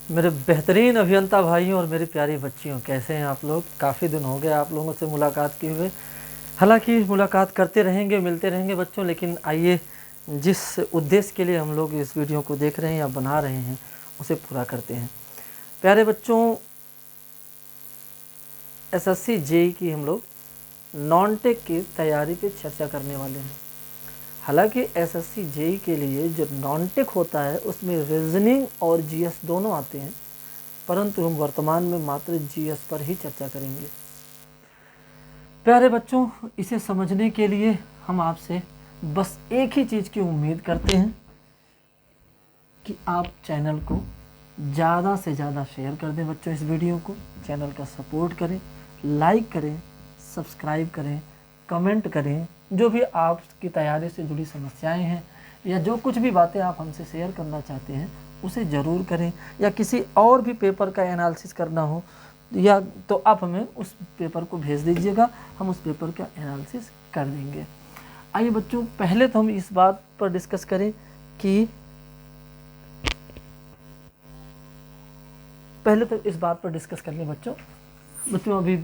मेरे बेहतरीन अभियंता भाइयों और मेरी प्यारी बच्चियों, कैसे हैं आप लोग? काफ़ी दिन हो गए आप लोगों से मुलाकात किए हुए। हालांकि मुलाकात करते रहेंगे, मिलते रहेंगे बच्चों, लेकिन आइए जिस उद्देश्य के लिए हम लोग इस वीडियो को देख रहे हैं या बना रहे हैं उसे पूरा करते हैं। प्यारे बच्चों, एसएससी जेई की हम लोग नॉन टेक की तैयारी पे चर्चा करने वाले हैं। हालांकि एसएससी जेई के लिए जो नॉन टेक होता है उसमें रीजनिंग और जीएस दोनों आते हैं, परंतु हम वर्तमान में मात्र जीएस पर ही चर्चा करेंगे। प्यारे बच्चों, इसे समझने के लिए हम आपसे बस एक ही चीज़ की उम्मीद करते हैं कि आप चैनल को ज़्यादा से ज़्यादा शेयर कर दें। बच्चों, इस वीडियो को चैनल का सपोर्ट करें, लाइक करें, सब्सक्राइब करें, कमेंट करें। जो भी आपकी तैयारी से जुड़ी समस्याएं हैं या जो कुछ भी बातें आप हमसे शेयर करना चाहते हैं उसे ज़रूर करें, या किसी और भी पेपर का एनालिसिस करना हो या तो आप हमें उस पेपर को भेज दीजिएगा, हम उस पेपर का एनालिसिस कर देंगे। आइए बच्चों, पहले तो हम इस बात पर डिस्कस करें कि कर लें बच्चों अभी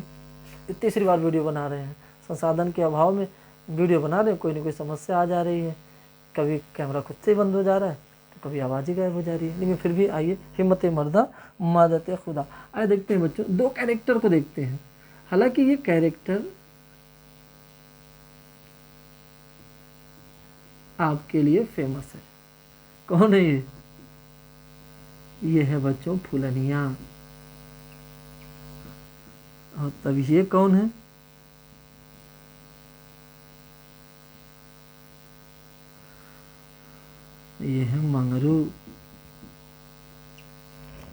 तीसरी बार वीडियो बना रहे हैं, संसाधन के अभाव में वीडियो बना रहे हैं, कोई ना कोई समस्या आ जा रही है, कभी कैमरा खुद से ही बंद हो जा रहा है तो कभी आवाज़ ही गायब हो जा रही है। लेकिन फिर भी आइए, हिम्मत मर्दा मदद खुदा। आइए देखते हैं बच्चों, दो कैरेक्टर को देखते हैं। हालांकि ये कैरेक्टर आपके लिए फेमस है। कौन है ये है बच्चों फूलनिया। और तब ये कौन है? ये है मंगरू।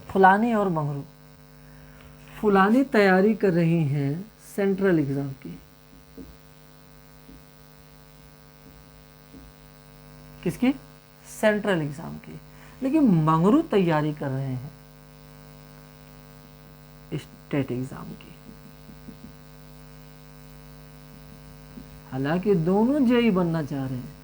फुलानी और मंगरू। फुलानी तैयारी कर रही हैं सेंट्रल एग्जाम की। किसकी? सेंट्रल एग्जाम की। लेकिन मंगरू तैयारी कर रहे हैं स्टेट एग्जाम की। हालांकि दोनों जेई बनना चाह रहे हैं,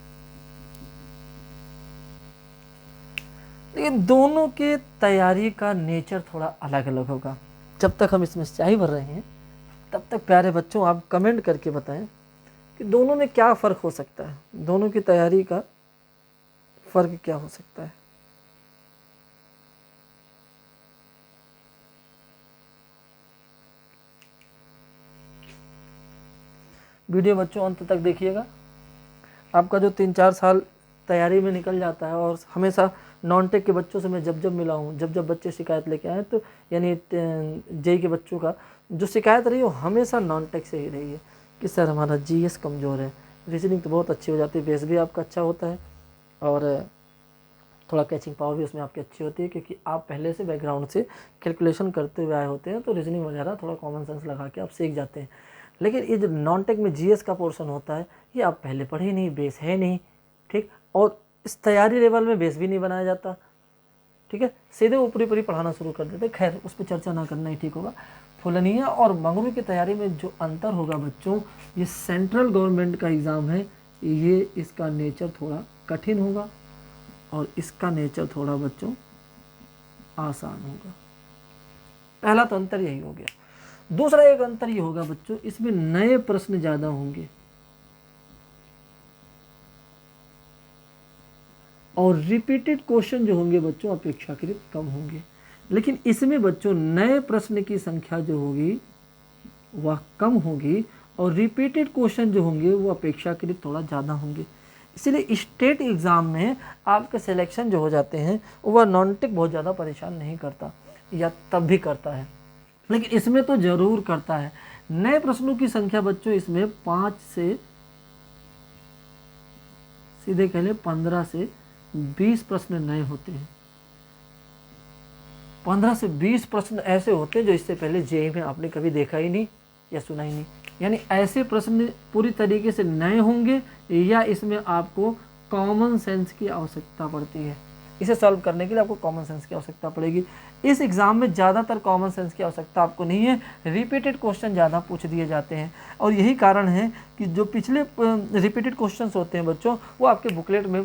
लेकिन दोनों के तैयारी का नेचर थोड़ा अलग अलग होगा। जब तक हम इसमें स्याही भर रहे हैं तब तक प्यारे बच्चों आप कमेंट करके बताएं कि दोनों में क्या फ़र्क हो सकता है, दोनों की तैयारी का फ़र्क क्या हो सकता है। वीडियो बच्चों अंत तक देखिएगा। आपका जो 3-4 साल तैयारी में निकल जाता है, और हमेशा नॉन टेक के बच्चों से मैं जब जब मिला हूँ, जब जब बच्चे शिकायत लेके आए, तो यानी जेई के बच्चों का जो शिकायत रही है वो हमेशा नॉन टेक से ही रही है कि सर हमारा जीएस कमज़ोर है, रीजनिंग तो बहुत अच्छी हो जाती है, बेस भी आपका अच्छा होता है और थोड़ा कैचिंग पावर भी उसमें आपकी अच्छी होती है, क्योंकि आप पहले से बैकग्राउंड से कैलकुलेशन करते हुए आए होते हैं, तो रीजनिंग वगैरह थोड़ा कॉमन सेंस लगा के आप सीख जाते हैं। लेकिन ये जो नॉन टेक में जीएस का पोर्शन होता है, ये आप पहले पढ़े ही नहीं, बेस है नहीं, ठीक, और इस तैयारी लेवल में बेस भी नहीं बनाया जाता, ठीक है, सीधे ऊपरी ऊपरी पढ़ाना शुरू कर देते। खैर, उस पर चर्चा ना करना ही ठीक होगा। फुलनिया और मंगरू की तैयारी में जो अंतर होगा बच्चों, ये सेंट्रल गवर्नमेंट का एग्ज़ाम है, ये इसका नेचर थोड़ा कठिन होगा और इसका नेचर थोड़ा बच्चों आसान होगा। पहला तो अंतर यही हो गया। दूसरा एक अंतर ये होगा बच्चों, इसमें नए प्रश्न ज़्यादा होंगे और रिपीटेड क्वेश्चन जो होंगे बच्चों अपेक्षाकृत कम होंगे। लेकिन इसमें बच्चों नए प्रश्न की संख्या जो होगी वह कम होगी और रिपीटेड क्वेश्चन जो होंगे वो अपेक्षाकृत थोड़ा ज़्यादा होंगे। इसलिए स्टेट एग्ज़ाम में आपके सिलेक्शन जो हो जाते हैं वह नॉन टेक बहुत ज़्यादा परेशान नहीं करता, या तब भी करता है, लेकिन इसमें तो ज़रूर करता है। नए प्रश्नों की संख्या बच्चों इसमें 5 से सीधे कह लें 15 से 20 प्रश्न नए होते हैं। 15 से 20 प्रश्न ऐसे होते हैं जो इससे पहले जेईई में आपने कभी देखा ही नहीं या सुना ही नहीं। यानी ऐसे प्रश्न पूरी तरीके से नए होंगे, या इसमें आपको कॉमन सेंस की आवश्यकता पड़ती है। इसे सॉल्व करने के लिए आपको कॉमन सेंस की आवश्यकता पड़ेगी। इस एग्ज़ाम में ज़्यादातर कॉमन सेंस की आवश्यकता आपको नहीं है, रिपीटेड क्वेश्चन ज़्यादा पूछ दिए जाते हैं। और यही कारण है कि जो पिछले रिपीटेड क्वेश्चंस होते हैं बच्चों, वो आपके बुकलेट में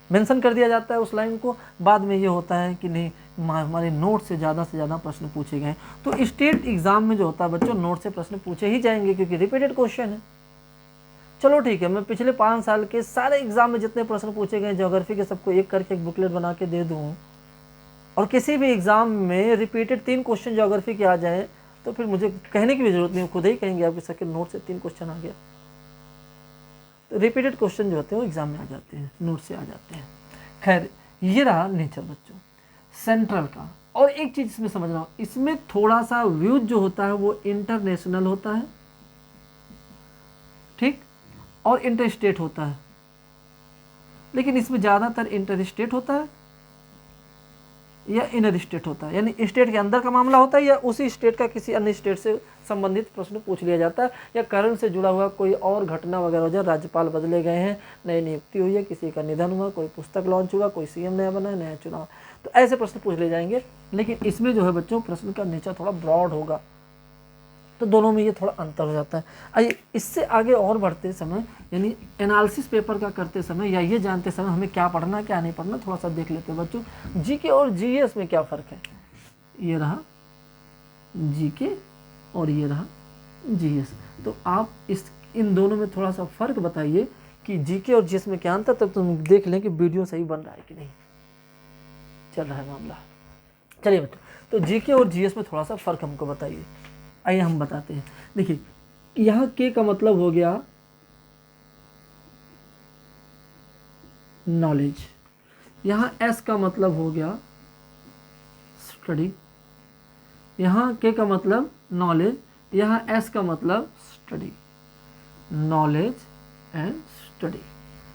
मेंशन कर दिया जाता है उस लाइन को। बाद में ये होता है कि नहीं हमारे नोट से ज़्यादा प्रश्न पूछे गए। तो स्टेट एग्जाम में जो होता है बच्चों नोट से प्रश्न पूछे ही जाएंगे क्योंकि रिपीटेड क्वेश्चन है। चलो ठीक है, मैं पिछले 5 साल के सारे एग्जाम में जितने प्रश्न पूछे गए ज्योग्राफी के सबको एक करके एक बुकलेट बना के दे दूँ और किसी भी एग्जाम में रिपीटेड 3 क्वेश्चन ज्योग्राफी के आ जाए तो फिर मुझे कहने की भी जरूरत नहीं, खुद ही कहेंगे आपके सबके नोट से 3 क्वेश्चन आ गया। तो रिपीटेड क्वेश्चन जो होते हैं वो एग्जाम में आ जाते हैं, नोट से आ जाते हैं। खैर ये रहा नेचर बच्चों सेंट्रल का। और एक चीज़ इसमें समझना हो, इसमें थोड़ा सा व्यूज जो होता है वो इंटरनेशनल होता है, ठीक, और इंटर स्टेट होता है। लेकिन इसमें ज़्यादातर इंटर स्टेट होता है या इनर स्टेट होता है, यानी स्टेट के अंदर का मामला होता है या उसी स्टेट का किसी अन्य स्टेट से संबंधित प्रश्न पूछ लिया जाता है, या करंट से जुड़ा हुआ कोई और घटना वगैरह हो जाए, राज्यपाल बदले गए हैं, नई नियुक्ति हुई है, किसी का निधन हुआ, कोई पुस्तक लॉन्च हुआ, कोई सीएम नया बना है, नया चुनाव, तो ऐसे प्रश्न पूछ ले जाएंगे। लेकिन इसमें जो है बच्चों प्रश्न का नेचर थोड़ा ब्रॉड होगा, तो दोनों में ये थोड़ा अंतर हो जाता है। आइए इससे आगे और बढ़ते समय यानी एनालिसिस पेपर का करते समय या ये जानते समय हमें क्या पढ़ना क्या नहीं पढ़ना थोड़ा सा देख लेते हैं बच्चों। जीके और जीएस में क्या फ़र्क है, ये रहा जीके और ये रहा जीएस। तो आप इन दोनों में थोड़ा सा फ़र्क बताइए कि जीके और जीएस में क्या अंतर, तब तुम देख लें कि वीडियो सही बन रहा है कि नहीं चल रहा है मामला। चलिए बच्चों, तो जीके और जीएस में थोड़ा सा फ़र्क हमको बताइए। आइए हम बताते हैं। देखिए यहाँ के का मतलब हो गया नॉलेज, यहाँ एस का मतलब हो गया स्टडी, यहाँ के का मतलब नॉलेज, यहाँ एस का मतलब स्टडी, नॉलेज एंड स्टडी।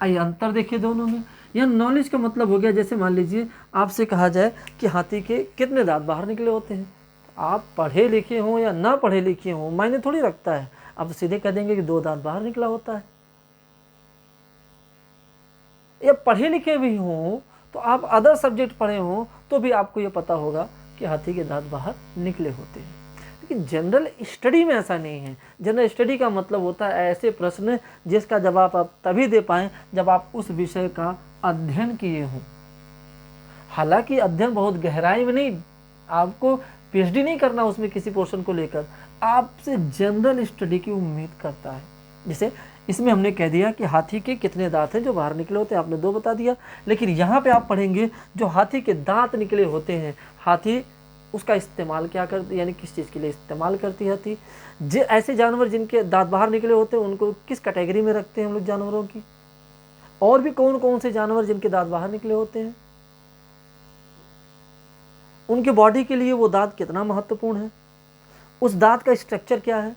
आइए अंतर देखिए दोनों में। यहाँ नॉलेज का मतलब हो गया, जैसे मान लीजिए आपसे कहा जाए कि हाथी के कितने दांत बाहर निकले होते हैं, आप पढ़े लिखे हों या ना पढ़े लिखे हों मायने थोड़ी रखता है, आप तो सीधे कह देंगे कि 2 दांत बाहर निकला होता है। या पढ़े लिखे भी हों तो आप अदर सब्जेक्ट पढ़े हों तो भी आपको ये पता होगा कि हाथी के दांत बाहर निकले होते हैं। लेकिन जनरल स्टडी में ऐसा नहीं है। जनरल स्टडी का मतलब होता है ऐसे प्रश्न जिसका जवाब आप तभी दे पाएँ जब आप उस विषय का अध्ययन किए हों। हालांकि अध्ययन बहुत गहराई में नहीं, आपको पीएचडी नहीं करना उसमें किसी पोर्शन को लेकर, आपसे जनरल स्टडी की उम्मीद करता है। जैसे इसमें हमने कह दिया कि हाथी के कितने दांत हैं जो बाहर निकले होते हैं, आपने 2 बता दिया। लेकिन यहाँ पे आप पढ़ेंगे जो हाथी के दांत निकले होते हैं, हाथी उसका इस्तेमाल क्या करती, यानी किस चीज़ के लिए इस्तेमाल करती है हाथी। ऐसे जानवर जिनके दांत बाहर निकले होते हैं उनको किस कैटेगरी में रखते हैं हम लोग जानवरों की, और भी कौन कौन से जानवर जिनके दांत बाहर निकले होते हैं, उनके बॉडी के लिए वो दांत कितना महत्वपूर्ण है, उस दांत का स्ट्रक्चर क्या है,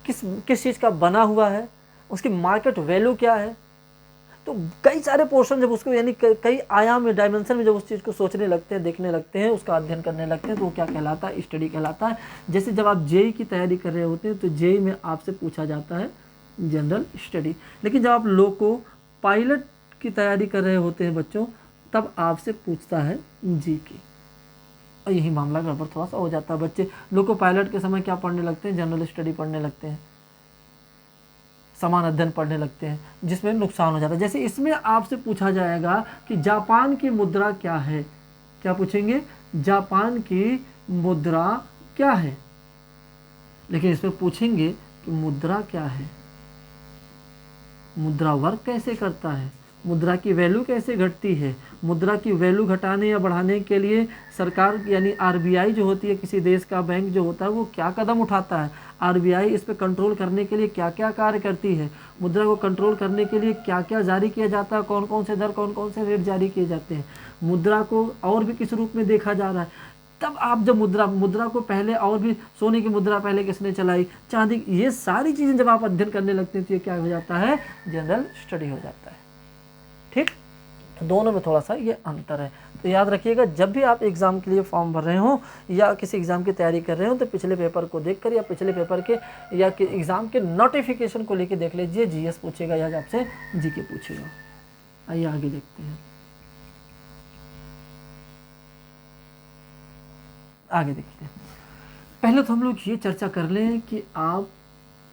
किस चीज़ का बना हुआ है, उसकी मार्केट वैल्यू क्या है। तो कई सारे पोर्शन जब उसको यानी कई आयाम में डायमेंशन में जब उस चीज़ को सोचने लगते हैं, देखने लगते हैं, उसका अध्ययन करने लगते हैं, तो वो क्या कहलाता है, स्टडी कहलाता है। जैसे जब आप जेईई की तैयारी कर रहे होते हैं तो जेईई में आपसे पूछा जाता है जनरल स्टडी, लेकिन जब आप लोको पायलट की तैयारी कर रहे होते हैं बच्चों तब आपसे पूछता है जीके। और यही मामला गड़बड़ थोड़ा सा हो जाता है। बच्चे लोको पायलट के समय क्या पढ़ने लगते हैं, जनरल स्टडी पढ़ने लगते हैं, समान अध्ययन पढ़ने लगते हैं, जिसमें नुकसान हो जाता है। जैसे इसमें आपसे पूछा जाएगा कि जापान की मुद्रा क्या है, क्या पूछेंगे, जापान की मुद्रा क्या है, लेकिन इसमें पूछेंगे कि मुद्रा क्या है, मुद्रा वर्क कैसे करता है, मुद्रा की वैल्यू कैसे घटती है, मुद्रा की वैल्यू घटाने या बढ़ाने के लिए सरकार यानी आरबीआई जो होती है, किसी देश का बैंक जो होता है, वो क्या कदम उठाता है, आरबीआई इस पर कंट्रोल करने के लिए क्या क्या कार्य करती है, मुद्रा को कंट्रोल करने के लिए क्या क्या जारी किया जाता है, कौन कौन से दर कौन कौन से रेट जारी किए जाते हैं, मुद्रा को और भी किस रूप में देखा जा रहा है। तब आप जब मुद्रा को पहले और भी सोने की मुद्रा पहले किसने चलाई, चांदी, ये सारी चीज़ें जब आप अध्ययन करने लगते हैं तो ये क्या हो जाता है, जनरल स्टडी हो जाता है। ठीक, तो दोनों में थोड़ा सा ये अंतर है। तो याद रखिएगा जब भी आप एग्ज़ाम के लिए फॉर्म भर रहे हो या किसी एग्ज़ाम की तैयारी कर रहे हो तो पिछले पेपर को देखकर या पिछले पेपर के या कि एग्ज़ाम के नोटिफिकेशन को लेके देख लीजिए, जीएस पूछेगा या आपसे जीके पूछेगा। आइए आगे देखते हैं, आगे देखते हैं। पहले तो हम लोग ये चर्चा कर लें कि आप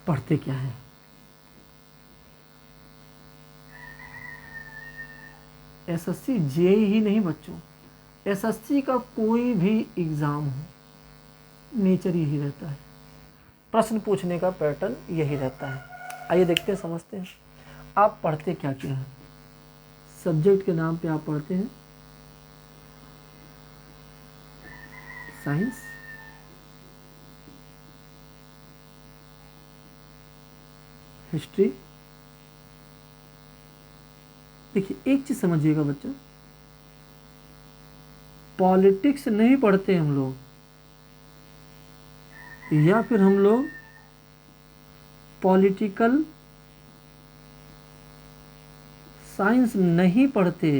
पढ़ते क्या हैं। एसएससी जेईई ही नहीं बच्चों, एसएससी का कोई भी एग्ज़ाम हो, नेचर यही रहता है, प्रश्न पूछने का पैटर्न यही रहता है। आइए देखते हैं, समझते हैं। आप पढ़ते क्या क्या हैं? सब्जेक्ट के नाम पे आप पढ़ते हैं साइंस, हिस्ट्री। देखिए एक चीज समझिएगा बच्चों, पॉलिटिक्स नहीं पढ़ते हम लोग, या फिर हम लोग पॉलिटिकल साइंस नहीं पढ़ते,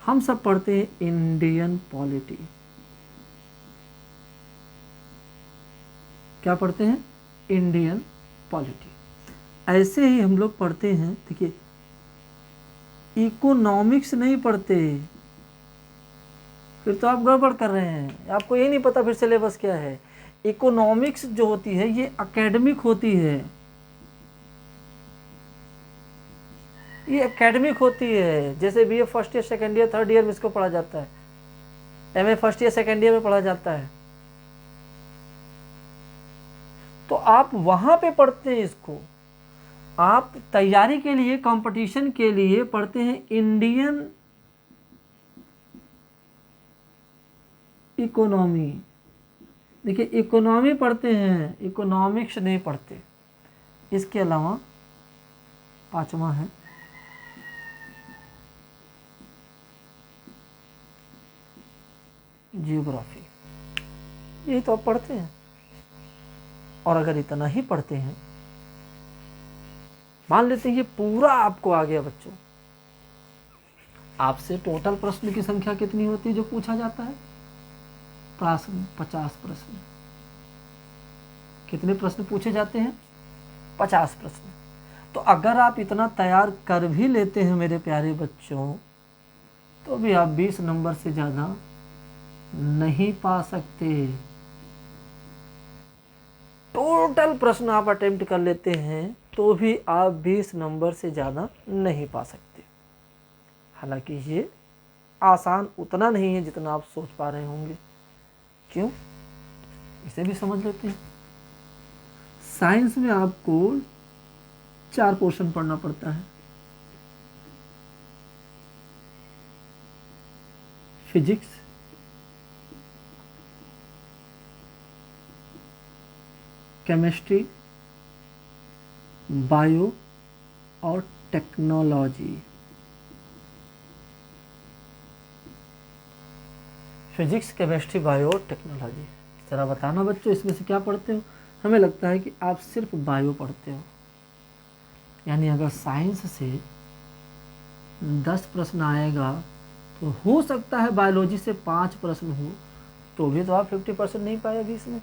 हम सब पढ़ते हैं इंडियन पॉलिटी। क्या पढ़ते हैं? Indian polity. ऐसे ही हम लोग पढ़ते हैं, देखिए इकोनॉमिक्स नहीं पढ़ते, फिर तो आप गड़बड़ कर रहे हैं, आपको ये नहीं पता फिर सिलेबस क्या है। इकोनॉमिक्स जो होती है ये एकेडमिक होती है, ये एकेडमिक होती है। जैसे BA first year, second year, third year में इसको पढ़ा जाता है, MA first year, second year में पढ़ा जाता है, तो आप वहां पे पढ़ते हैं इसको। आप तैयारी के लिए, कंपटीशन के लिए पढ़ते हैं इंडियन इकोनॉमी। देखिए इकोनॉमी पढ़ते हैं, इकोनॉमिक्स नहीं पढ़ते। इसके अलावा पांचवा है जियोग्राफी, ये तो आप पढ़ते हैं। और अगर इतना ही पढ़ते हैं, मान लेते हैं ये पूरा आपको आ गया बच्चों, आपसे टोटल प्रश्न की संख्या कितनी होती है जो पूछा जाता है? प्रश्न 50 प्रश्न। कितने प्रश्न पूछे जाते हैं? 50 प्रश्न। तो अगर आप इतना तैयार कर भी लेते हैं मेरे प्यारे बच्चों, तो भी आप 20 नंबर से ज़्यादा नहीं पा सकते। टोटल प्रश्न आप अटेम्प्ट कर लेते हैं तो भी आप 20 नंबर से ज़्यादा नहीं पा सकते। हालांकि ये आसान उतना नहीं है जितना आप सोच पा रहे होंगे। क्यों? इसे भी समझ लेते हैं। साइंस में आपको 4 पोर्शन पढ़ना पड़ता है। फिजिक्स, केमिस्ट्री, बायो और टेक्नोलॉजी। फिजिक्स, केमिस्ट्री, बायो और टेक्नोलॉजी। जरा बताना बच्चों इसमें से क्या पढ़ते हो? हमें लगता है कि आप सिर्फ बायो पढ़ते हो, यानी अगर साइंस से 10 प्रश्न आएगा तो हो सकता है बायोलॉजी से 5 प्रश्न हो, तो भी तो आप 50% नहीं पाए 20 में।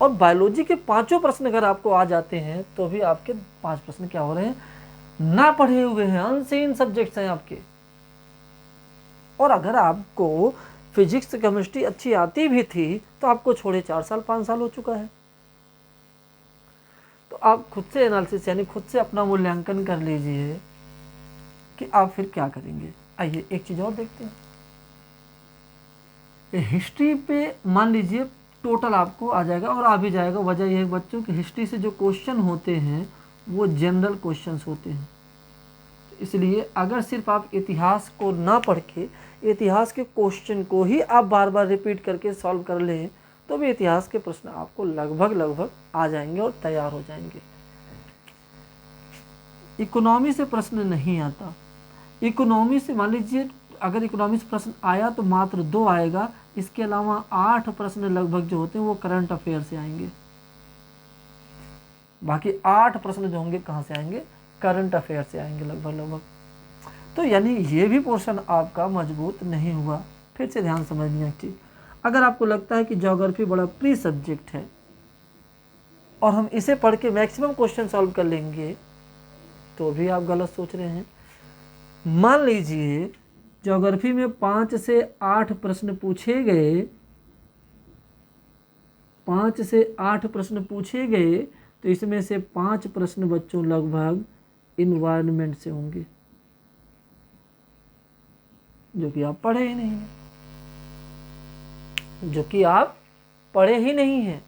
और बायोलॉजी के 5 प्रश्न अगर आपको आ जाते हैं तो भी आपके 5 प्रश्न क्या हो रहे हैं? ना पढ़े हुए हैं, अनसीन सब्जेक्ट्स हैं आपके। और अगर आपको फिजिक्स, केमिस्ट्री अच्छी आती भी थी तो आपको छोड़े 4 साल 5 साल हो चुका है। तो आप खुद से एनालिसिस, यानी खुद से अपना मूल्यांकन कर लीजिए कि आप फिर क्या करेंगे। आइए एक चीज़ और देखते हैं। हिस्ट्री पे मान लीजिए टोटल आपको आ जाएगा, और आ भी जाएगा। वजह यह है बच्चों कि हिस्ट्री से जो क्वेश्चन होते हैं वो जनरल क्वेश्चंस होते हैं, इसलिए अगर सिर्फ आप इतिहास को ना पढ़ के इतिहास के क्वेश्चन को ही आप बार बार रिपीट करके सॉल्व कर लें तो भी इतिहास के प्रश्न आपको लगभग आ जाएंगे और तैयार हो जाएंगे। इकोनॉमी से प्रश्न नहीं आता। इकोनॉमी से मान लीजिए अगर इकोनॉमी से प्रश्न आया तो मात्र 2 आएगा, इसके अलावा 8 प्रश्न लगभग जो होते हैं वो करंट अफेयर से आएंगे। बाकी 8 प्रश्न जो होंगे कहाँ से आएंगे? करंट अफेयर से आएंगे लगभग। तो यानी ये भी पोर्शन आपका मजबूत नहीं हुआ। फिर से ध्यान समझनी है चीज़। अगर आपको लगता है कि ज्योग्राफी बड़ा प्री सब्जेक्ट है और हम इसे पढ़ के मैक्सिमम क्वेश्चन सॉल्व कर लेंगे, तो भी आप गलत सोच रहे हैं। मान लीजिए ज्योग्राफी में 5 से 8 प्रश्न पूछे गए, 5 से 8 प्रश्न पूछे गए, तो इसमें से 5 प्रश्न बच्चों लगभग इन्वायरमेंट से होंगे। जो कि आप पढ़े ही नहीं हैं, जो कि आप पढ़े ही नहीं हैं।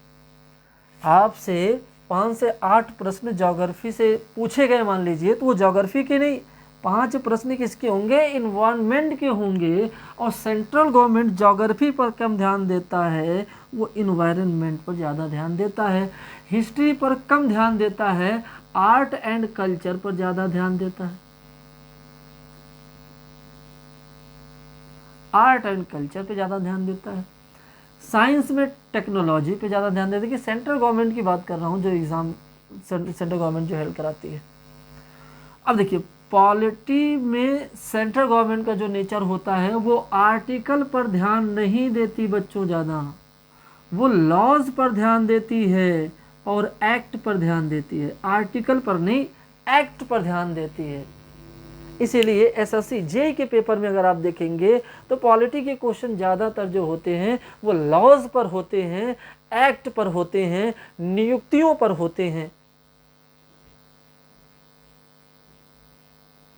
आपसे 5 से 8 प्रश्न ज्योग्राफी से पूछे गए मान लीजिए, तो वो ज्योग्राफी के नहीं, 5 प्रश्न किसके होंगे, इन्वायरमेंट के होंगे। और सेंट्रल गवर्नमेंट ज्योग्राफी पर कम ध्यान देता है, वो इन्वायरमेंट पर ज़्यादा ध्यान देता है। हिस्ट्री पर कम ध्यान देता है, आर्ट एंड कल्चर पर ज़्यादा ध्यान देता है। आर्ट एंड कल्चर पे ज़्यादा ध्यान देता है। साइंस में टेक्नोलॉजी पे ज़्यादा ध्यान देते हैं, कि सेंट्रल गवर्नमेंट की बात कर रहा हूँ, जो एग्ज़ाम सेंट्रल गवर्नमेंट जो हेल्प कराती है। अब देखिए, पॉलिटी में सेंट्रल गवर्नमेंट का जो नेचर होता है, वो आर्टिकल पर ध्यान नहीं देती बच्चों ज़्यादा, वो लॉज पर ध्यान देती है और एक्ट पर ध्यान देती है। आर्टिकल पर नहीं, एक्ट पर ध्यान देती है। इसीलिए एसएससी जेईई के पेपर में अगर आप देखेंगे तो पॉलिटी के क्वेश्चन ज़्यादातर जो होते हैं वो लॉज पर होते हैं, एक्ट पर होते हैं, नियुक्तियों पर होते हैं,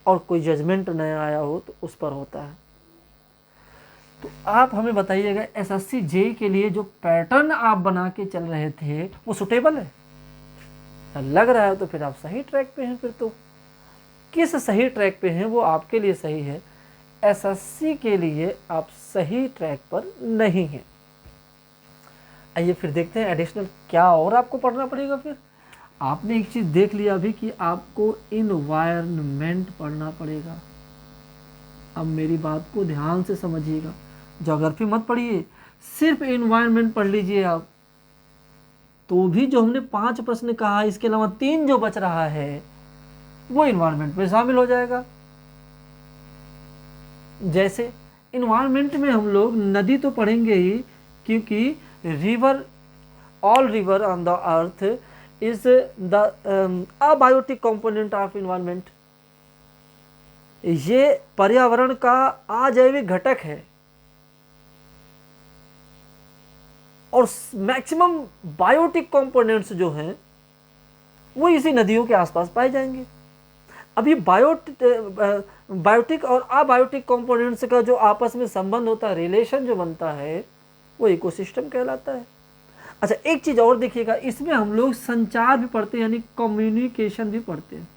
और कोई जजमेंट नया आया हो तो उस पर होता है। तो आप हमें बताइएगा, एसएससी जेईई के लिए जो पैटर्न आप बना के चल रहे थे वो सुटेबल है? लग रहा है तो फिर आप सही ट्रैक पे हैं। फिर तो किस सही ट्रैक पे हैं वो आपके लिए सही है, एसएससी के लिए आप सही ट्रैक पर नहीं हैं। आइए फिर देखते हैं एडिशनल क्या और आपको पढ़ना पड़ेगा। फिर आपने एक चीज़ देख लिया अभी कि आपको इन्वायरमेंट पढ़ना पड़ेगा। अब मेरी बात को ध्यान से समझिएगा, ज्योग्राफी मत पढ़िए, सिर्फ इन्वायरमेंट पढ़ लीजिए आप, तो भी जो हमने 5 प्रश्न कहा, इसके अलावा 3 जो बच रहा है वो इन्वायरमेंट में शामिल हो जाएगा। जैसे इन्वायरमेंट में हम लोग नदी तो पढ़ेंगे ही, क्योंकि river, all river on the earth is the abiotic component of environment. ये पर्यावरण का अजैविक घटक है और मैक्सिमम बायोटिक कंपोनेंट्स जो हैं वो इसी नदियों के आसपास पाए जाएंगे। अभी बायोटिक और अबायोटिक कंपोनेंट्स का जो आपस में संबंध होता है, रिलेशन जो बनता है, वो इकोसिस्टम कहलाता है। अच्छा, एक चीज़ और देखिएगा, इसमें हम लोग संचार भी पढ़ते हैं, यानी कम्युनिकेशन भी पढ़ते हैं,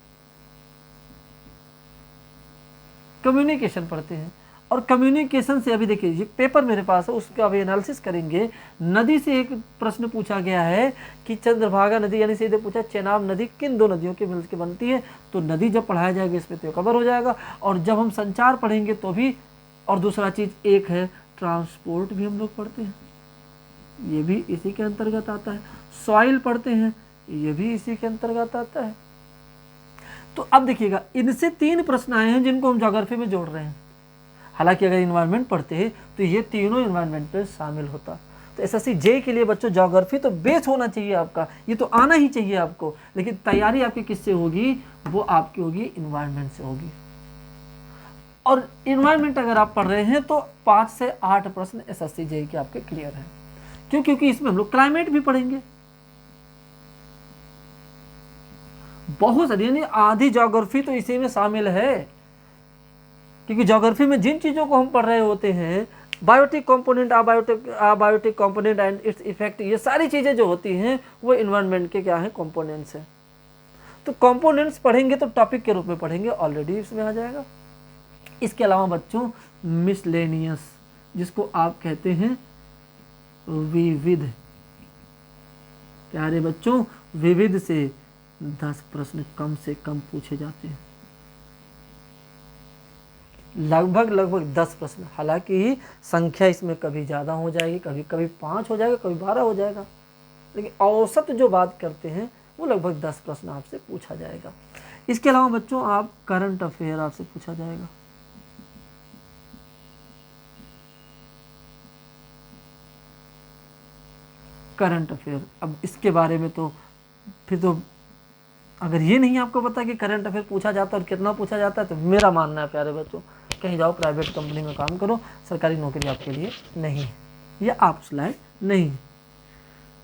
कम्युनिकेशन पढ़ते हैं। और कम्युनिकेशन से अभी देखिए, ये पेपर मेरे पास है, उसका अभी एनालिसिस करेंगे। नदी से एक प्रश्न पूछा गया है कि चंद्रभागा नदी, यानी सीधे पूछा चेनाब नदी किन 2 नदियों के मिल के बनती है। तो नदी जब पढ़ाया जाएगा इस पर तो कवर हो जाएगा। और जब हम संचार पढ़ेंगे तो भी, और दूसरा चीज़ एक है ट्रांसपोर्ट भी हम लोग पढ़ते हैं, ये भी इसी के अंतर्गत आता है। सॉइल पढ़ते हैं, ये भी इसी के अंतर्गत आता है। तो अब देखिएगा, इनसे 3 प्रश्न आए हैं जिनको हम ज्योग्राफी में जोड़ रहे हैं। हालांकि अगर इन्वायरमेंट पढ़ते हैं तो ये तीनों इन्वायरमेंट पे शामिल होता। तो एसएससी जेईई के लिए बच्चों ज्योग्राफी तो बेस होना चाहिए आपका, ये तो आना ही चाहिए आपको, लेकिन तैयारी आपकी किससे होगी, वो आपकी होगी इन्वायरमेंट से होगी। और इन्वायरमेंट अगर आप पढ़ रहे हैं तो 5 से 8 प्रश्न एसएससी जेईई के आपके क्लियर हैं। क्यों? क्योंकि इसमें हम लोग क्लाइमेट भी पढ़ेंगे, बहुत सारी, यानी आधी ज्योग्राफी तो इसी में शामिल है। क्योंकि ज्योग्राफी में जिन चीज़ों को हम पढ़ रहे होते हैं, biotic component, abiotic component and its effect, ये सारी चीज़ें जो होती हैं वो इन्वायरमेंट के क्या हैं, कंपोनेंट्स हैं। तो कंपोनेंट्स पढ़ेंगे तो टॉपिक के रूप में पढ़ेंगे, ऑलरेडी इसमें आ जाएगा। इसके अलावा बच्चों मिसलेनियस, जिसको आप कहते हैं विविध, प्यारे बच्चों, विविध से 10 प्रश्न कम से कम पूछे जाते हैं, लगभग 10 प्रश्न। हालांकि संख्या इसमें कभी ज़्यादा हो जाएगी, कभी कभी 5 हो जाएगा, कभी 12 हो जाएगा, लेकिन औसत जो बात करते हैं वो लगभग 10 प्रश्न आपसे पूछा जाएगा। इसके अलावा बच्चों आप करंट अफेयर आपसे पूछा जाएगा। करंट अफेयर, अब इसके बारे में तो फिर तो अगर ये नहीं आपको पता कि करंट अफेयर पूछा जाता है और कितना पूछा जाता है, तो मेरा मानना है प्यारे बच्चों, कहीं जाओ प्राइवेट कंपनी में काम करो, सरकारी नौकरी आपके लिए नहीं है, या आप उस लायक नहीं।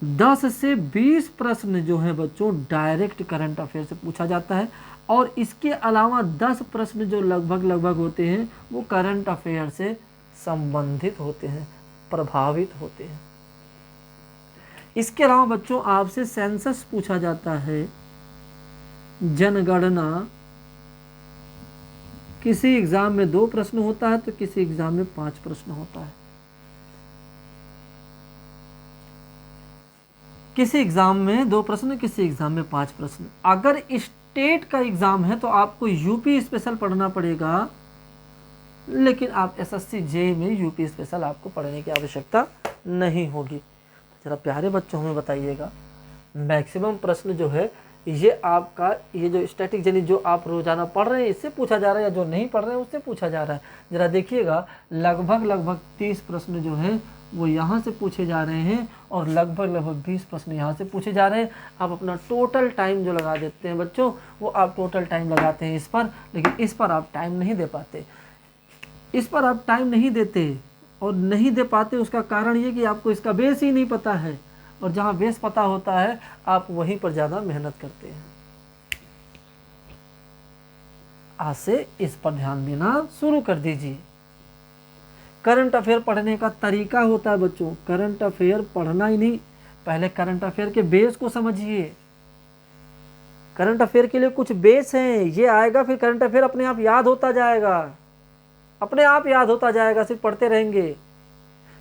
10 से 20 प्रश्न जो है बच्चों डायरेक्ट करंट अफेयर से पूछा जाता है। और इसके अलावा 10 प्रश्न जो लगभग होते हैं वो करंट अफेयर से संबंधित होते हैं, प्रभावित होते हैं। इसके अलावा बच्चों आपसे सेंसस पूछा जाता है, जनगणना। किसी एग्जाम में 2 प्रश्न होता है तो किसी एग्जाम में 5 प्रश्न होता है। किसी एग्जाम में 2 प्रश्न, किसी एग्जाम में 5 प्रश्न। अगर स्टेट का एग्जाम है तो आपको यूपी स्पेशल पढ़ना पड़ेगा, लेकिन आप एसएससी जेईई में यूपी स्पेशल आपको पढ़ने की आवश्यकता नहीं होगी। जरा प्यारे बच्चों हमें बताइएगा, मैक्सिमम प्रश्न जो है ये आपका ये जो स्टैटिक यानी जो आप रोजाना पढ़ रहे हैं इससे पूछा जा रहा है, या जो नहीं पढ़ रहे हैं उससे पूछा जा रहा है। जरा देखिएगा, लगभग 30 प्रश्न जो है वो यहाँ से पूछे जा रहे हैं और लगभग 20 प्रश्न यहाँ से पूछे जा रहे हैं। आप अपना टोटल टाइम जो लगा देते हैं बच्चों, वो आप टोटल टाइम लगाते हैं इस पर, लेकिन इस पर आप टाइम नहीं दे पाते। इस पर आप टाइम नहीं देते और नहीं दे पाते, उसका कारण ये कि आपको इसका बेस ही नहीं पता है, और जहाँ बेस पता होता है आप वहीं पर ज़्यादा मेहनत करते हैं। आज से इस पर ध्यान देना शुरू कर दीजिए। करंट अफेयर पढ़ने का तरीका होता है बच्चों, करंट अफेयर पढ़ना ही नहीं, पहले करंट अफेयर के बेस को समझिए। करंट अफेयर के लिए कुछ बेस हैं, ये आएगा फिर करंट अफेयर अपने आप याद होता जाएगा, अपने आप याद होता जाएगा। सिर्फ पढ़ते रहेंगे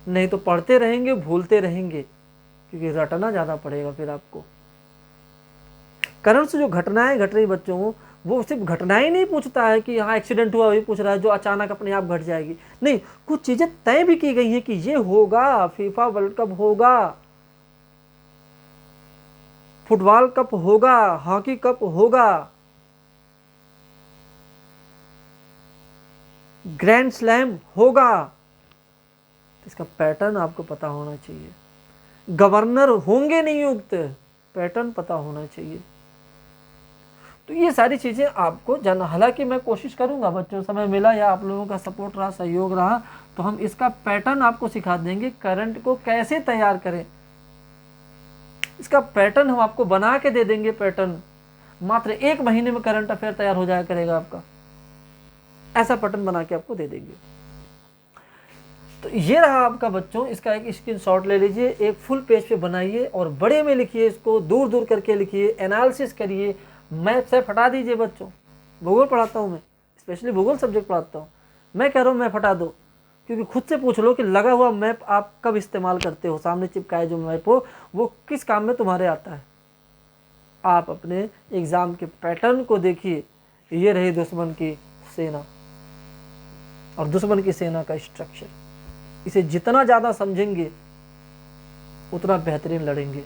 नहीं तो पढ़ते रहेंगे भूलते रहेंगे, क्योंकि रटना ज़्यादा पड़ेगा फिर आपको। करंट से जो घटनाएं घट रही बच्चों, वो सिर्फ घटनाएं नहीं पूछता है कि हाँ एक्सीडेंट हुआ वही पूछ रहा है जो अचानक अपने आप घट जाएगी, नहीं, कुछ चीज़ें तय भी की गई हैं कि ये होगा, फीफा वर्ल्ड कप होगा, फुटबॉल कप होगा, हॉकी कप होगा, ग्रैंड स्लैम होगा। इसका पैटर्न आपको पता होना चाहिए। गवर्नर होंगे नियुक्त, पैटर्न पता होना चाहिए। तो ये सारी चीज़ें आपको जानना, हालांकि मैं कोशिश करूंगा बच्चों, समय मिला या आप लोगों का सपोर्ट रहा, सहयोग रहा, तो हम इसका पैटर्न आपको सिखा देंगे, करंट को कैसे तैयार करें, इसका पैटर्न हम आपको बना के दे देंगे। पैटर्न मात्र 1 महीने में करंट अफेयर तैयार हो जाया करेगा आपका, ऐसा पैटर्न बना के आपको दे देंगे। तो ये रहा आपका बच्चों, इसका एक स्क्रीनशॉट ले लीजिए, एक फुल पेज पे बनाइए और बड़े में लिखिए, इसको दूर दूर करके लिखिए, एनालिसिस करिए, मैथ से हटा दीजिए बच्चों। भूगोल पढ़ाता हूँ मैं, स्पेशली भूगोल सब्जेक्ट पढ़ाता हूँ, मैं कह रहा हूँ मैप हटा दो, क्योंकि खुद से पूछ लो कि लगा हुआ मैप आप कब इस्तेमाल करते हो, सामने चिपकाए जो मैप हो वो किस काम में तुम्हारे आता है। आप अपने एग्ज़ाम के पैटर्न को देखिए, ये रही दुश्मन की सेना और दुश्मन की सेना का स्ट्रक्चर, इसे जितना ज़्यादा समझेंगे उतना बेहतरीन लड़ेंगे।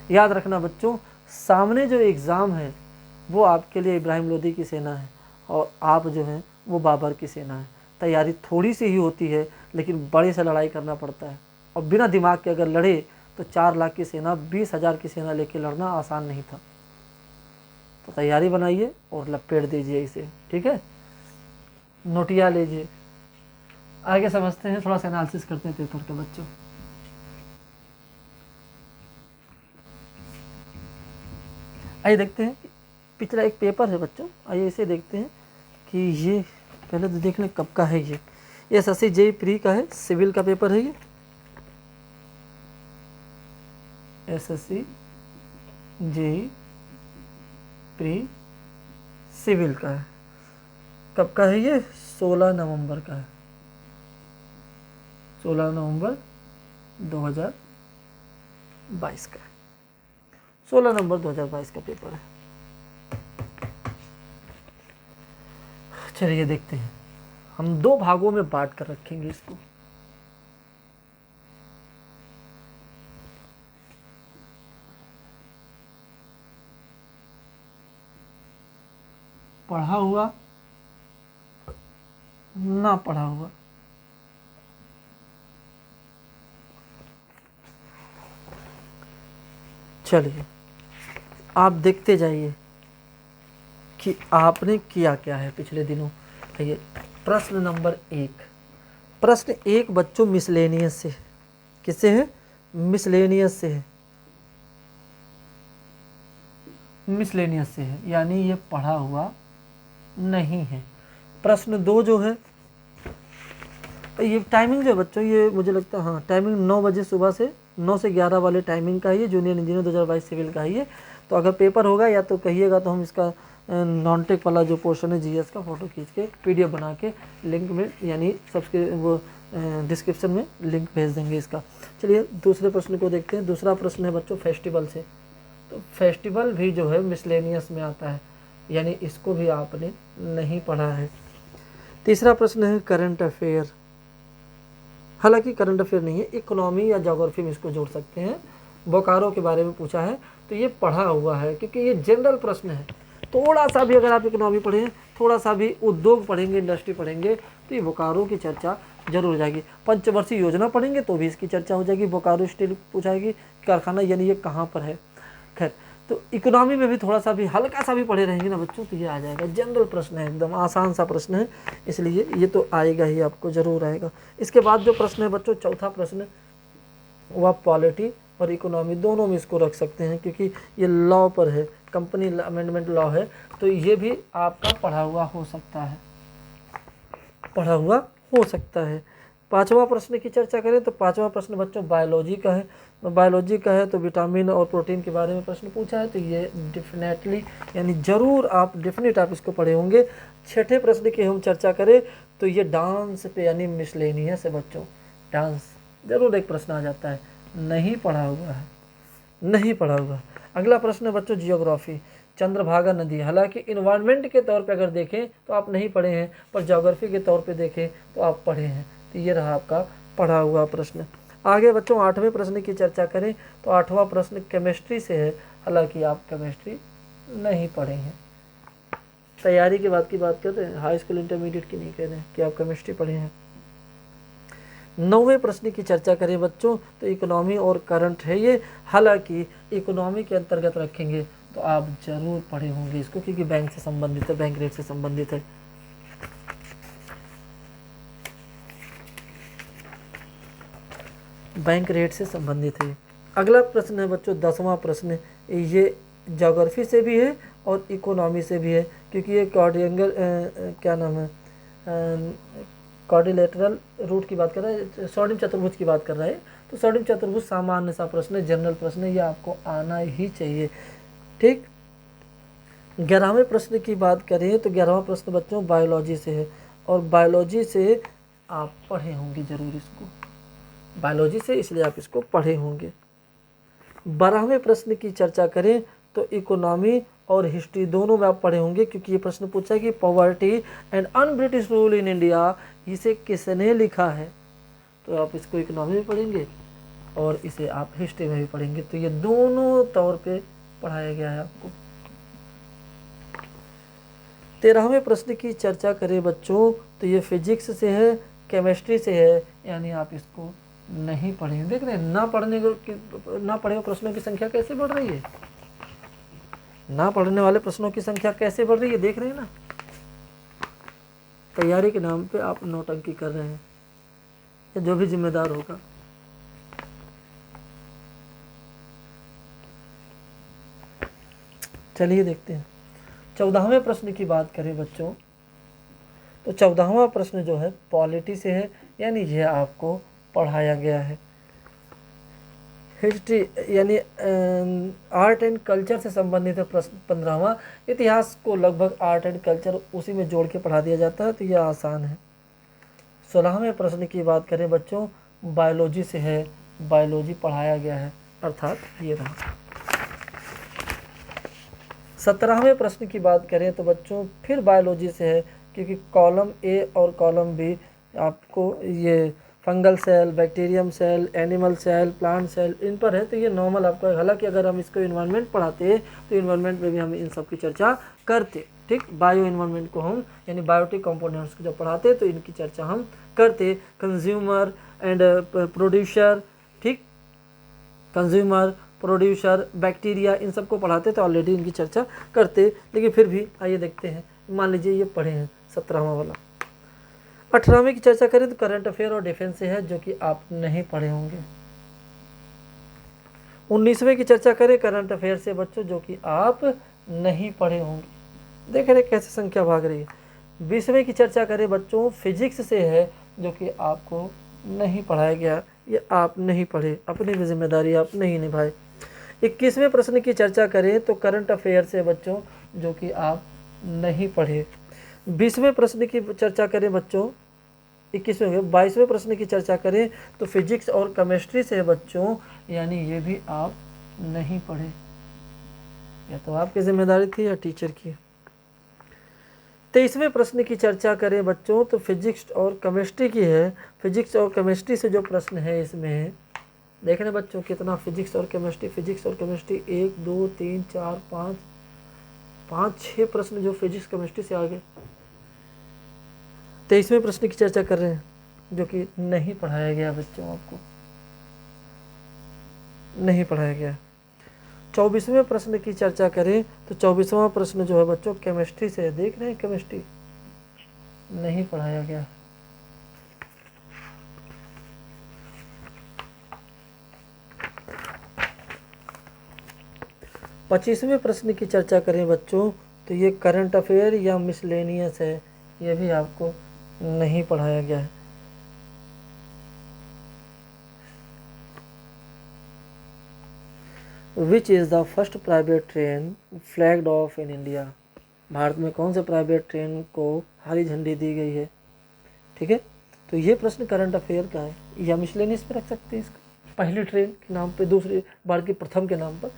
याद रखना बच्चों, सामने जो एग्ज़ाम है वो आपके लिए इब्राहिम लोदी की सेना है और आप जो हैं वो बाबर की सेना है। तैयारी थोड़ी सी ही होती है, लेकिन बड़े से लड़ाई करना पड़ता है, और बिना दिमाग के अगर लड़े तो 4 लाख की सेना 20,000 की सेना लेके लड़ना आसान नहीं था। तो तैयारी बनाइए और लपेट दीजिए इसे, ठीक है, नोटिया लीजिए। आगे समझते हैं, थोड़ा सा एनालिसिस करते हैं पेपर के बच्चों। आइए देखते हैं, पिछला एक पेपर है बच्चों, आइए इसे देखते हैं कि ये पहले तो देख लें कब का है। ये एसएससी जेईई प्री का है, सिविल का पेपर है ये, एसएससी जेईई प्री सिविल का है। कब का है ये? 16 नवंबर का है, 16 नवंबर 2022 का है, 16 नवंबर 2022 का पेपर है। चलिए देखते हैं, हम 2 भागों में बांट कर रखेंगे इसको। पढ़ा हुआ, ना पढ़ा हुआ। चलिए आप देखते जाइए कि आपने किया क्या है पिछले दिनों। आइए प्रश्न नंबर 1, प्रश्न 1 बच्चों मिसलेनियस से है। किससे है? मिसलेनियस से है, मिसलेनियस से है, यानी ये पढ़ा हुआ नहीं है। प्रश्न 2 जो है, ये टाइमिंग जो है बच्चों, ये मुझे लगता है हाँ टाइमिंग 9 बजे सुबह से 9 से 11 वाले टाइमिंग का ही है, जूनियर इंजीनियर 2022 सिविल का ही है। तो अगर पेपर होगा या तो कहिएगा तो हम इसका नॉन टेक वाला जो पोर्शन है जीएस का फ़ोटो खींच के PDF बना के लिंक में यानी वो डिस्क्रिप्शन में लिंक भेज देंगे इसका। चलिए दूसरे प्रश्न को देखते हैं। दूसरा प्रश्न है बच्चों फेस्टिवल से। तो फेस्टिवल भी जो है मिसलेनियस में आता है, यानी इसको भी आपने नहीं पढ़ा है। तीसरा प्रश्न है करंट अफेयर। हालांकि करंट अफेयर नहीं है, इकोनॉमी या ज्योग्राफी में इसको जोड़ सकते हैं। बोकारो के बारे में पूछा है तो ये पढ़ा हुआ है क्योंकि ये जनरल प्रश्न है। थोड़ा सा भी अगर आप इकोनॉमी पढ़ें, थोड़ा सा भी उद्योग पढ़ेंगे, इंडस्ट्री पढ़ेंगे तो ये बोकारो की चर्चा जरूर हो जाएगी। पंचवर्षीय योजना पढ़ेंगे तो भी इसकी चर्चा हो जाएगी। बोकारो स्टील पूछाएगी कारखाना यानी ये कहाँ पर है। खैर, तो इकोनॉमी में भी थोड़ा सा भी हल्का सा भी पढ़े रहेंगे ना बच्चों तो ये आ जाएगा। जनरल प्रश्न है, एकदम आसान सा प्रश्न है, इसलिए ये तो आएगा ही, आपको जरूर आएगा। इसके बाद जो प्रश्न है बच्चों, चौथा प्रश्न, वह पॉलिटी और इकोनॉमी दोनों में इसको रख सकते हैं क्योंकि ये लॉ पर है, कंपनी अमेंडमेंट लॉ है, तो ये भी आपका पढ़ा हुआ हो सकता है, पढ़ा हुआ हो सकता है। पांचवा प्रश्न की चर्चा करें तो पांचवा प्रश्न बच्चों बायोलॉजी का है। बायोलॉजी का है तो विटामिन और प्रोटीन के बारे में प्रश्न पूछा है, तो ये डेफिनेटली यानी जरूर आप डेफिनेट आप इसको पढ़े होंगे। छठे प्रश्न की हम चर्चा करें तो ये डांस पे यानी मिसलेनियस है बच्चों, डांस जरूर एक प्रश्न आ जाता है, नहीं पढ़ा हुआ है, नहीं पढ़ा हुआ। अगला प्रश्न है बच्चों जियोग्राफी, चंद्रभागा नदी। हालांकि इन्वायरमेंट के तौर पे अगर देखें तो आप नहीं पढ़े हैं, पर ज्योग्राफी के तौर पे देखें तो आप पढ़े हैं, तो ये रहा आपका पढ़ा हुआ प्रश्न। आगे बच्चों आठवें प्रश्न की चर्चा करें तो आठवां प्रश्न केमिस्ट्री से है। हालांकि आप केमिस्ट्री नहीं पढ़े हैं, तैयारी के बाद की बात करते हैं, हाई स्कूल इंटरमीडिएट की नहीं कह रहे हैं कि आप केमिस्ट्री पढ़े हैं। नौवें प्रश्न की चर्चा करें बच्चों तो इकोनॉमी और करंट है ये। हालांकि इकोनॉमी के अंतर्गत रखेंगे तो आप जरूर पढ़े होंगे इसको क्योंकि बैंक से संबंधित है, बैंक रेट से संबंधित है। बैंक रेट से संबंधित है। अगला प्रश्न है बच्चों 10वां प्रश्न, ये ज्योग्राफी से भी है और इकोनॉमी से भी है क्योंकि ये क्वाड्रिएंगल क्या नाम है, क्वाड्रिलेटरल रूट की बात कर रहा है, स्वर्णिम चतुर्भुज की बात कर रहा है। तो स्वर्णिम चतुर्भुज सामान्य सा प्रश्न है, जनरल प्रश्न है, ये आपको आना ही चाहिए। ठीक, 11वें प्रश्न की बात करें तो 11वां प्रश्न बच्चों बायोलॉजी से है और बायोलॉजी से आप पढ़े होंगे जरूर इसको, बायोलॉजी से, इसलिए आप इसको पढ़े होंगे। 12वें प्रश्न की चर्चा करें तो इकोनॉमी और हिस्ट्री दोनों में आप पढ़े होंगे क्योंकि ये प्रश्न पूछा कि poverty and un British rule in India इसे किसने लिखा है, तो आप इसको इकोनॉमी में पढ़ेंगे और इसे आप हिस्ट्री में भी पढ़ेंगे, तो ये दोनों तौर पे पढ़ाया गया है आपको। 13वें प्रश्न की चर्चा करें बच्चों तो ये फिजिक्स से है, केमिस्ट्री से है, यानी आप इसको नहीं पढ़ेंगे। देख रहे हैं ना पढ़ने हुए प्रश्नों की संख्या कैसे बढ़ रही है, ना पढ़ने वाले प्रश्नों की संख्या कैसे बढ़ रही है, देख रहे हैं ना। तैयारी के नाम पे आप नौटंकी कर रहे हैं, या जो भी जिम्मेदार होगा। चलिए देखते हैं 14वें प्रश्न की बात करें बच्चों तो 14वां प्रश्न जो है पॉलिटी से है, यानी यह आपको पढ़ाया गया है। हिस्ट्री यानी आर्ट एंड कल्चर से संबंधित है प्रश्न 15वां। इतिहास को लगभग आर्ट एंड कल्चर उसी में जोड़ के पढ़ा दिया जाता है, तो यह आसान है। 16वें प्रश्न की बात करें बच्चों बायोलॉजी से है, बायोलॉजी पढ़ाया गया है, अर्थात ये रहा। 17वें प्रश्न की बात करें तो बच्चों फिर बायोलॉजी से है क्योंकि कॉलम ए और कॉलम बी आपको ये fungal cell, bacterium cell, animal cell, plant cell इन पर है, तो ये नॉर्मल आपको। हालांकि अगर हम इसको इन्वायरमेंट पढ़ाते तो इन्वायरमेंट में भी हम इन सब की चर्चा करते। ठीक, बायो इन्वायरमेंट को हम यानी बायोटिक कंपोनेंट्स को जब पढ़ाते तो इनकी चर्चा हम करते। कंज्यूमर एंड प्रोड्यूसर, ठीक, कंज्यूमर, प्रोड्यूसर, बैक्टीरिया, इन सबको पढ़ाते तो ऑलरेडी इनकी चर्चा करते, लेकिन फिर भी आइए देखते हैं। मान लीजिए ये पढ़े हैं 17वां वाला। 18वें की चर्चा करें तो करंट अफेयर और डिफेंस से है, जो कि आप नहीं पढ़े होंगे। 19वें की चर्चा करें करंट अफेयर से बच्चों, जो कि आप नहीं पढ़े होंगे। देख रहे कैसे संख्या भाग रही है। 20वें की चर्चा करें बच्चों, फिजिक्स से है जो कि आपको नहीं पढ़ाया गया, ये आप नहीं पढ़े, अपनी भी जिम्मेदारी आप नहीं निभाए। 21वें प्रश्न की चर्चा करें तो करंट अफेयर से बच्चों जो कि आप नहीं पढ़े। 20वें प्रश्न की चर्चा करें बच्चों, 21वें 22वें प्रश्न की चर्चा करें तो फिजिक्स और केमिस्ट्री से बच्चों, यानी ये भी आप नहीं पढ़े, या तो आपकी जिम्मेदारी थी या टीचर की। 23वें प्रश्न की चर्चा करें बच्चों तो फिजिक्स और केमिस्ट्री की है। फिजिक्स और केमिस्ट्री से जो प्रश्न है इसमें देख रहे बच्चों कितना फिजिक्स और केमिस्ट्री, 1 2 3 4 5 6 प्रश्न जो फिजिक्स केमिस्ट्री से आ गए। 23वें प्रश्न की चर्चा कर रहे हैं जो कि नहीं पढ़ाया गया बच्चों, आपको नहीं पढ़ाया गया। 24वें प्रश्न की चर्चा करें तो 24वां प्रश्न जो है बच्चों केमिस्ट्री से है, देख रहे हैं केमिस्ट्री नहीं पढ़ाया गया। पच्चीसवें प्रश्न की चर्चा करें बच्चों तो ये करंट अफेयर या मिसलेनियस है, ये भी आपको नहीं पढ़ाया गया है। Which is the first private train flagged of in India, Bharat में कौन से प्राइवेट ट्रेन को हरी झंडी दी गई है। ठीक है, तो ये प्रश्न करंट अफेयर का है, या मिसलेनियस पे रख सकते हैं इसको, पहली ट्रेन के नाम पे, दूसरी भारत की प्रथम के नाम पर,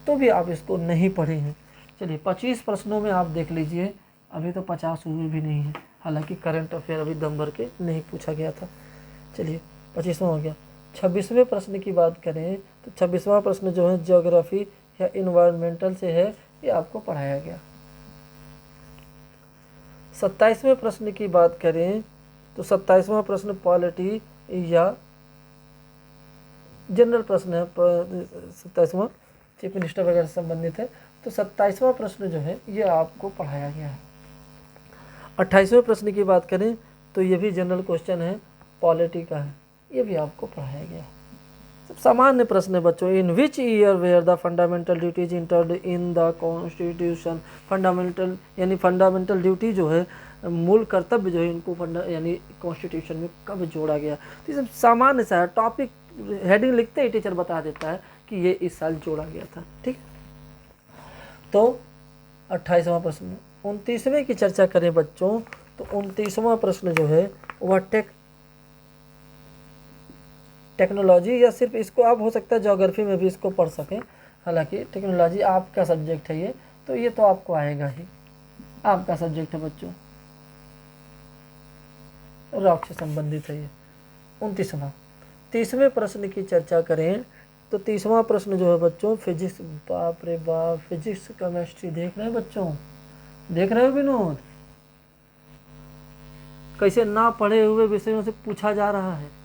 तो भी आप इसको नहीं पढ़े हैं। चलिए 25 प्रश्नों में आप देख लीजिए, अभी तो 50 हुए भी नहीं है, हालांकि करंट अफेयर अभी दम भर के नहीं पूछा गया था। चलिए 25वां हो गया। 26वें प्रश्न की बात करें तो 26वां प्रश्न जो है ज्योग्राफी या इन्वायरमेंटल से है, ये आपको पढ़ाया गया। 27वें प्रश्न की बात करें तो 27वां प्रश्न पॉलिटी या जनरल प्रश्न है, 27वां चीफ मिनिस्टर वगैरह से संबंधित है, तो 27वां प्रश्न जो है ये आपको पढ़ाया गया है। 28वें प्रश्न की बात करें तो ये भी जनरल क्वेश्चन है, पॉलिटी का है, ये भी आपको पढ़ाया गया है। सब सामान्य प्रश्न है बच्चों। In which year were the fundamental duties entered in the constitution, fundamental यानी फंडामेंटल ड्यूटी जो है, मूल कर्तव्य जो है, इनको यानी कॉन्स्टिट्यूशन में कब जोड़ा गया। तो ये सब सामान्य सा है, टॉपिक हेडिंग लिखते ही टीचर बता देता है कि ये इस साल जोड़ा गया था। ठीक, तो 28वां प्रश्न। 29वें की चर्चा करें बच्चों तो 29वां प्रश्न जो है वह टेक्नोलॉजी, या सिर्फ इसको आप हो सकता है ज्योग्राफी में भी इसको पढ़ सकें, हालांकि टेक्नोलॉजी आपका सब्जेक्ट है, ये तो आपको आएगा ही, आपका सब्जेक्ट है बच्चों, रॉक से संबंधित है ये। 29वां। 30वें प्रश्न की चर्चा करें तो 30वां प्रश्न जो है बच्चों फिजिक्स, बाप रे बाप, फिजिक्स केमिस्ट्री देख रहे हैं बच्चों, देख रहे हो विनोद कैसे ना पढ़े हुए विषयों से पूछा जा रहा है।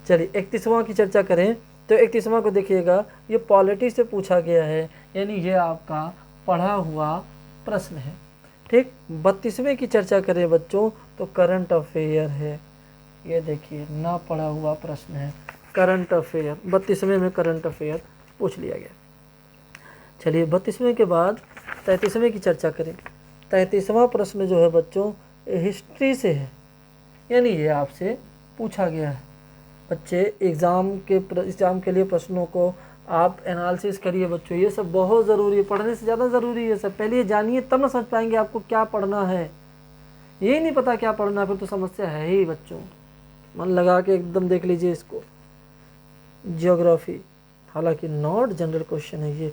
चलिए 31वां की चर्चा करें तो 31वां को देखिएगा, ये पॉलिटी से पूछा गया है, यानी ये आपका पढ़ा हुआ प्रश्न है। ठीक, 32वें की चर्चा करें बच्चों तो करंट अफेयर है, ये देखिए ना पढ़ा हुआ प्रश्न है, करंट अफेयर, 32वें में करंट अफेयर पूछ लिया गया। चलिए 32वें के बाद 33वें की चर्चा करें। 33वां प्रश्न जो है बच्चों हिस्ट्री से है, यानी ये आपसे पूछा गया है। बच्चे एग्ज़ाम के लिए प्रश्नों को आप एनालिसिस करिए बच्चों, ये सब बहुत ज़रूरी है, पढ़ने से ज़्यादा ज़रूरी है सब। पहले ये जानिए तब ना समझ पाएंगे आपको क्या पढ़ना है, यही नहीं पता क्या पढ़ना है फिर तो समस्या है ही बच्चों। मन लगा के एकदम देख लीजिए इसको। जियोग्राफी हालांकि नॉट जनरल क्वेश्चन है ये,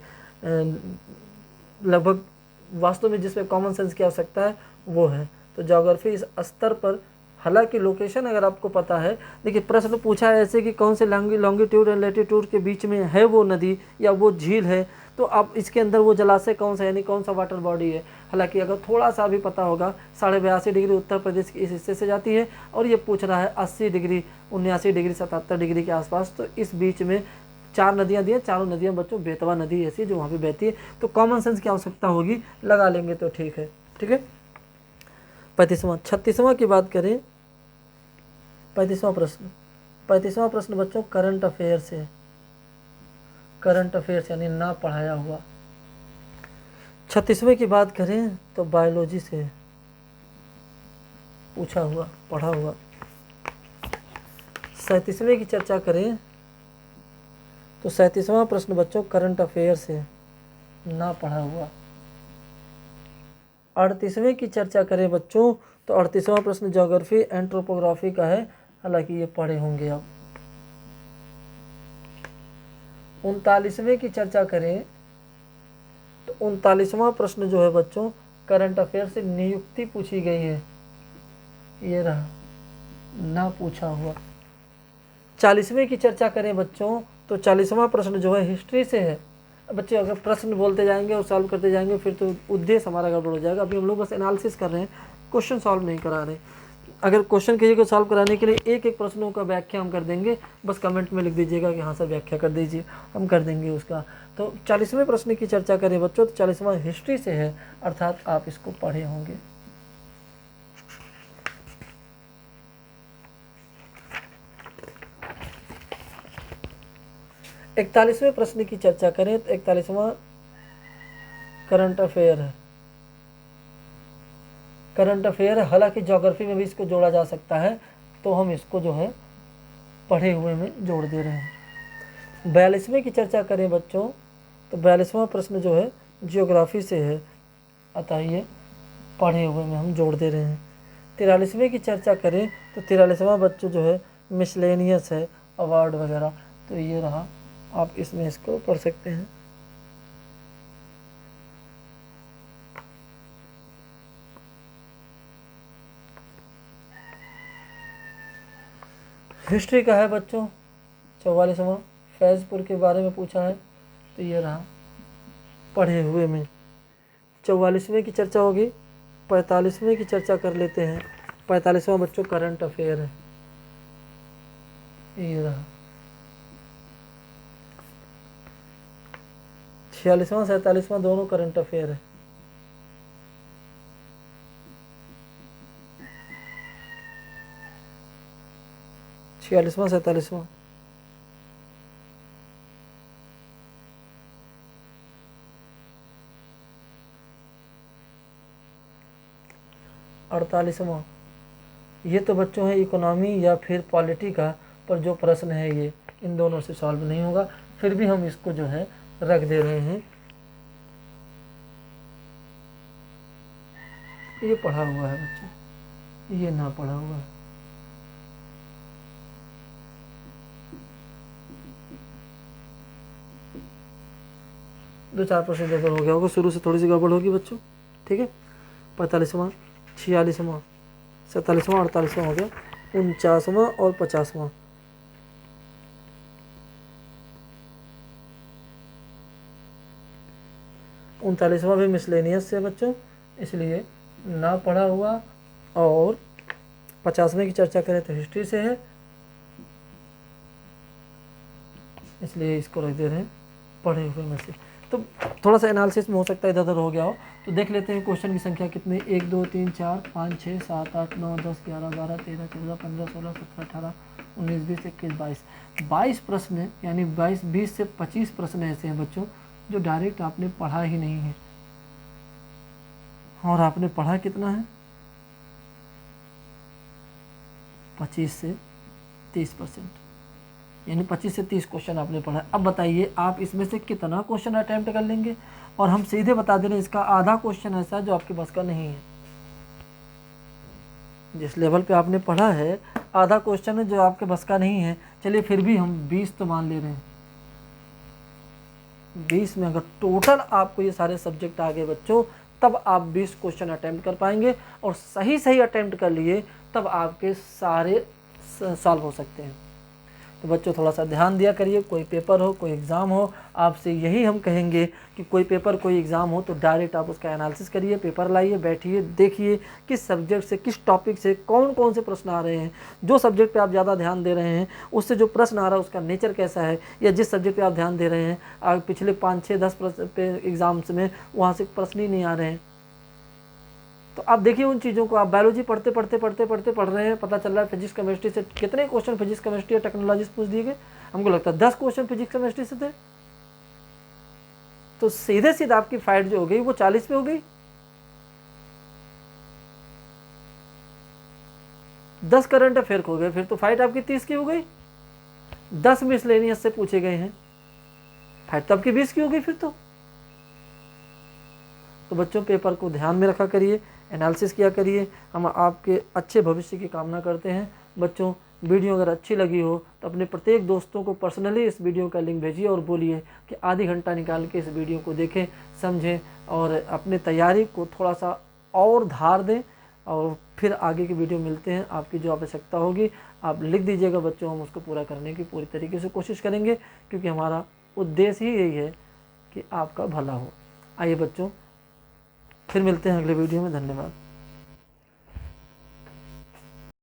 लगभग वास्तव में जिसमें कॉमन सेंस की आवश्यकता है वो है। तो ज्योग्राफी इस स्तर पर, हालांकि लोकेशन अगर आपको पता है, देखिए प्रश्न पूछा है ऐसे कि कौन से लॉन्गिट्यूड एंड लैटिट्यूड के बीच में है वो नदी या वो झील है, तो अब इसके अंदर वो जलाशय कौन सा, यानी कौन सा वाटर बॉडी है। हालांकि अगर थोड़ा सा भी पता होगा, 82.5 डिग्री उत्तर प्रदेश के इस हिस्से से जाती है और ये पूछ रहा है 80 डिग्री 79 डिग्री 77 डिग्री के आसपास, तो इस बीच में 4 नदियाँ दी हैं, चारों नदियाँ बच्चों बेतवा नदी ऐसी जो वहाँ पे बहती है, तो कॉमन सेंस की आवश्यकता होगी, लगा लेंगे तो ठीक है। ठीक है, 35वां 36वां की बात करें, 35वां प्रश्न बच्चों करंट अफेयर से है। करंट अफेयर्स यानी ना पढ़ाया हुआ। 36वें की बात करें तो बायोलॉजी से पूछा हुआ, पढ़ा हुआ। 37वें की चर्चा करें तो 37वां प्रश्न बच्चों करंट अफेयर से ना पढ़ा हुआ। 38वें की चर्चा करें बच्चों तो 38वां प्रश्न ज्योग्राफी एंड टोपोग्राफी का है, हालांकि ये पढ़े होंगे आप। 39वें की चर्चा करें तो 39वां प्रश्न जो है बच्चों करंट अफेयर से नियुक्ति पूछी गई है, ये रहा, ना पूछा हुआ। 40वें की चर्चा करें बच्चों तो 40वां प्रश्न जो है हिस्ट्री से है। बच्चे अगर प्रश्न बोलते जाएंगे और सॉल्व करते जाएंगे फिर तो उद्देश्य हमारा गड़बड़ हो जाएगा। अभी हम लोग बस एनालिसिस कर रहे हैं, क्वेश्चन सॉल्व नहीं करा रहे। अगर क्वेश्चन कहिए को सॉल्व कराने के लिए एक एक प्रश्नों का व्याख्या हम कर देंगे, बस कमेंट में लिख दीजिएगा कि हाँ सर व्याख्या कर दीजिए, हम कर देंगे उसका। तो 40वें प्रश्न की चर्चा करें बच्चों तो 40वां हिस्ट्री से है, अर्थात आप इसको पढ़े होंगे। इकतालीसवें प्रश्न की चर्चा करें तो 41वां करंट अफेयर है। करंट अफेयर है, हालांकि ज्योग्राफी में भी इसको जोड़ा जा सकता है, तो हम इसको जो है पढ़े हुए में जोड़ दे रहे हैं। 42वें की चर्चा करें बच्चों तो 42वां प्रश्न जो है जियोग्राफी से है, अतः ये पढ़े हुए में हम जोड़ दे रहे हैं। 43वें की चर्चा करें तो 43वां बच्चों जो है मिसलेनियस है, अवार्ड वगैरह, तो ये रहा, आप इसमें इसको पढ़ सकते हैं। हिस्ट्री का है बच्चों 44वां, फैज़पुर के बारे में पूछा है, तो ये रहा पढ़े हुए में। 44वें की चर्चा होगी। 45वें की चर्चा कर लेते हैं। 45वां बच्चों करंट अफेयर है, ये रहा। 46वां 47वां दोनों करंट अफेयर है। छियालीसवां 47वां, अड़तालीसवां, ये तो बच्चों है इकोनॉमी या फिर पॉलिटी का, पर जो प्रश्न है ये इन दोनों से सॉल्व नहीं होगा, फिर भी हम इसको जो है रख दे रहे हैं। ये पढ़ा हुआ है बच्चों, ये ना पढ़ा हुआ है। दो चार परसेंट गड़बड़ हो गया होगा, शुरू से थोड़ी सी गड़बड़ होगी बच्चों, ठीक है। 45वां 46वां 47वां 48वां हो गया, 49वां और 50वां। उनतालीसवां भी मिसलेनियस से बच्चों, इसलिए ना पढ़ा हुआ। और 50वें की चर्चा करें तो हिस्ट्री से है, इसलिए इसको रख दे रहे हैं पढ़े हुए में से। तो थोड़ा सा एनालिसिस में हो सकता है इधर उधर हो गया हो, तो देख लेते हैं क्वेश्चन की संख्या कितनी। 1 2 3 4 5 6 7 8 9 10 11 12 13 14 15 16 17 18 19 20 21 22 22 प्रश्न, यानी 20 से 25 प्रश्न ऐसे हैं बच्चों जो डायरेक्ट आपने पढ़ा ही नहीं है। और आपने पढ़ा कितना है? 25 से 30%, यानी 25 से 30 क्वेश्चन आपने पढ़ा। अब बताइए आप इसमें से कितना क्वेश्चन अटेम्प्ट कर लेंगे? और हम सीधे बता दे रहे हैं इसका आधा क्वेश्चन ऐसा है जो आपके बस का नहीं है। जिस लेवल पे आपने पढ़ा है आधा क्वेश्चन है जो आपके बस का नहीं है। चलिए फिर भी हम 20 तो मान ले रहे हैं। 20 में अगर टोटल आपको ये सारे सब्जेक्ट आ गए बच्चों, तब आप 20 क्वेश्चन अटेम्प्ट कर पाएंगे, और सही सही अटेम्प्ट कर लिए तब आपके सारे सॉल्व हो सकते हैं। तो बच्चों थोड़ा सा ध्यान दिया करिए, कोई पेपर हो कोई एग्ज़ाम हो, आपसे यही हम कहेंगे कि कोई पेपर कोई एग्ज़ाम हो तो डायरेक्ट आप उसका एनालिसिस करिए, पेपर लाइए, बैठिए, देखिए किस सब्जेक्ट से किस टॉपिक से कौन कौन से प्रश्न आ रहे हैं। जो सब्जेक्ट पे आप ज़्यादा ध्यान दे रहे हैं उससे जो प्रश्न आ रहा है उसका नेचर कैसा है, या जिस सब्जेक्ट पर आप ध्यान दे रहे हैं आप पिछले 5 6 10 प्रश्न पे एग्ज़ाम्स में वहाँ से प्रश्न ही नहीं आ रहे हैं, तो आप देखिए उन चीज़ों को। आप बायोलॉजी पढ़ते पढ़ रहे हैं, पता चल रहा है फिजिक्स केमिस्ट्री से कितने क्वेश्चन फिजिक्स केमिस्ट्री और टेक्नोलॉजी से पूछ दिए गए। हमको लगता है 10 क्वेश्चन फिजिक्स केमिस्ट्री से थे, तो सीधे सीधे आपकी फाइट जो हो गई वो 40 पे हो गई। 10 करंट अफेयर खो गए, फिर तो फाइट आपकी 30 की हो गई। 10 मिसलेनियस से पूछे गए हैं, फाइट तो आपकी 20 की हो गई फिर तो। बच्चों पेपर को ध्यान में रखा करिए, एनालिसिस किया करिए। हम आपके अच्छे भविष्य की कामना करते हैं। बच्चों वीडियो अगर अच्छी लगी हो तो अपने प्रत्येक दोस्तों को पर्सनली इस वीडियो का लिंक भेजिए और बोलिए कि आधी घंटा निकाल के इस वीडियो को देखें, समझें और अपने तैयारी को थोड़ा सा और धार दें। और फिर आगे की वीडियो मिलते हैं। आपकी जो आवश्यकता होगी आप लिख दीजिएगा बच्चों, हम उसको पूरा करने की पूरी तरीके से कोशिश करेंगे, क्योंकि हमारा उद्देश्य ही यही है कि आपका भला हो। आइए बच्चों, फिर मिलते हैं अगले वीडियो में। धन्यवाद।